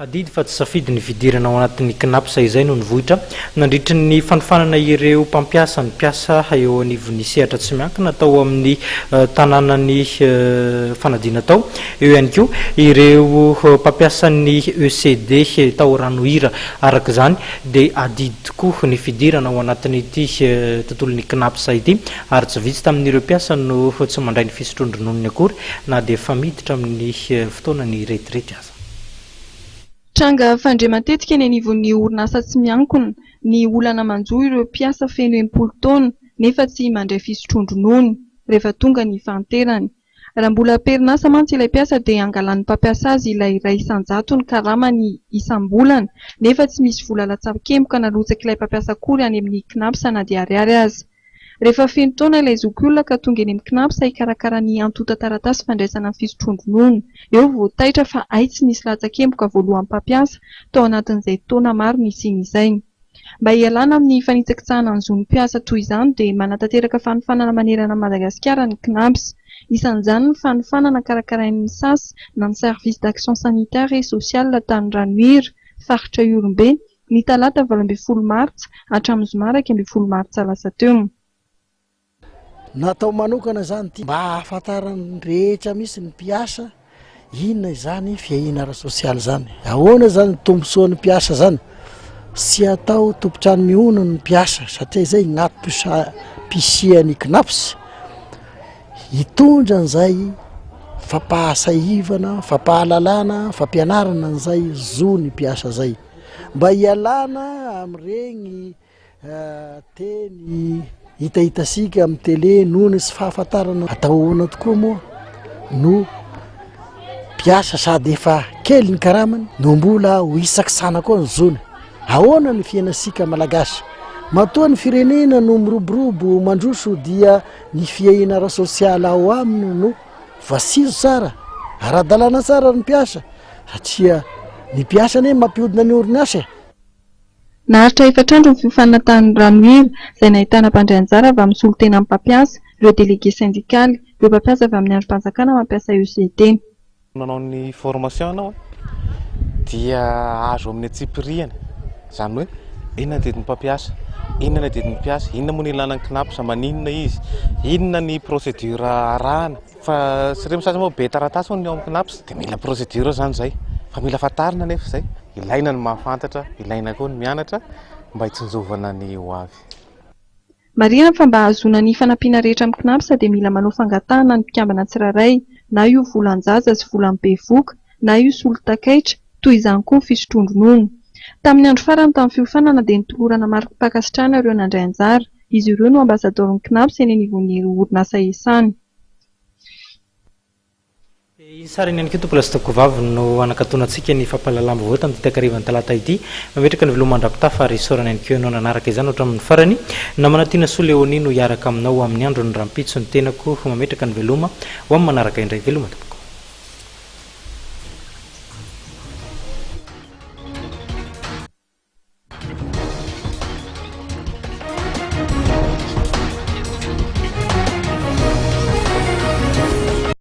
Adidy fa tsy safidy ny fidirana ao anatin'ny knapsa izay no nivohitra nandritra ny fanofanana ireo mpampiasa ny piasa eo anivon'ny sehatra tsy miankina tao amin'ny tanànany fanadina tao eo ihany koa ireo mpampiasan'ny ECD tao Ranohira araka izany dia adidy tokoa ny fidirana ao anatin'ity tontolon'ny knapsa ity ary tsy vitsy tamin'ireo mpiasa no tsy mandray ny fisotrondrononony akory na dia efa miditra amin'ny fotoana ny retirety aza. Tranga fandre matetika eny anivon'ny orinasa tsy miankina ny olana manjoa ireo mpiasa feno 80 taona nefa tsy mandray fisotrondronoany rehefa tonga ny fanterany. Raha mbola perinasa mantsy ilay mpiasa dia angalan'ny mpampiasa azy ilay iray isan-jato ny karamany isam-bolana nefa tsy misy vola latsakempoka nalotsaka ilay mpampiasa akory any amin'ny knapsa na dia ariary azy. Rehefa feno taona ilay zokiolona ka tonga eny amin'ny knapsa hikarakara ny antota taratasy fandraisana ny fisotrondronoany. Eo voataitra fa ay tsy nisy latsakempoka voalohan'ny mpampiasa tao anatin'izay taona maro nisian'izay. Mba hialana amin'ny fanitsakitsahana ny zon'ny mpiasa toy izany dia manatanteraka fanofanana manerana Madagasikara ny knapsa. Isan'izany ny fanofanana karakarain'ny SAS na ny service d'action sanitaire et sociale tany Ranohira, faritra Iorombe ny talata 12 Martsa hatramin'ny zoma 12 Martsa lasa teo. Natao manokana zany ity mba ahafantaran'ny rehetra misy ny mpiasa inona izany fiahina ara-sosialy zany, ahoana zany tombosoan'ny mpiasa zany, sy atao tompotrano mihono ny mpiasa satria izay anatom-pisian'ny knapsa hitondra an'izay fampahasahivana, fampahalalana, fampianarana an'izay zo ny mpiasa zay mba hialana amin'ireny teny hitahitasika amin'ny tele noho ny sy fahafantarana atahoana tokoa moa no mpiasa sady efa kely ny karamany no mbola ho isakisana koa ny zony. Ahoana ny fiainasika malagasy matoa ny firenena no miroborobo mandroso dia ny fiahina ara-sosialy ao aminy no vasizo tsara ara-dalàna tsara ny mpiasa satria ny mpiasa ne mampihodina ny orinasa. Naharitra efatrandro ny fifanatany Ranohira izay nahitana mpandray anjara avy amin'ny solotena amin'ny mpampiasa, ireo délégué syndicale, ireo mpampiasa avy amin'ny androm-panjakana mampiasa ECD. Nanao ny formation anao dia azo amin'ny atsipiriana izany hoe inona ny dedin'ny mpampiasa, inona ny dedin'ny mpiasa, inona moa ny ilana ny knapsa, maninona izy, inona ny procédure arahana fa sy reo misasa moa be taratasy ny ao amin'ny knapsa dia mila procédure zany zay fa mila fantarina nefa zay ilaina ny mahafantatra, ilaina koa ny mianatra mba hitsinjovana ny ho avy. Marihana fa mba ahazoana ny fanampiana rehetra amin'ny knapsa dia mila manao fangatahana ny mpikambana tsirairay na io volan-jaza sy volam-bevoka na io solon-takaitra toy izany koa ny fisotrondronoany. Tamin'ny andro farany tamin'ny fiofanana dia nitolorana mari-pakasitrahana ireo nandray anjara. Izy ireo no ambasador'ny knapsa eny anivon'ny orinasa isany. Sara ihany koa tompola sy takovavy no anakatonantsika ny fampalalamba voa tamin'ny takarivan'ny talata ity mametraka ny velomandram-pitafa ary sorana ihany koa ianao nanaraka izany ohatra amin'ny farany namanatiana soa Leonie no hiaraka aminao amin'ny andro ny rampitso ny tenako mametraka ny veloma ho amin'ny manaraka indray veloma.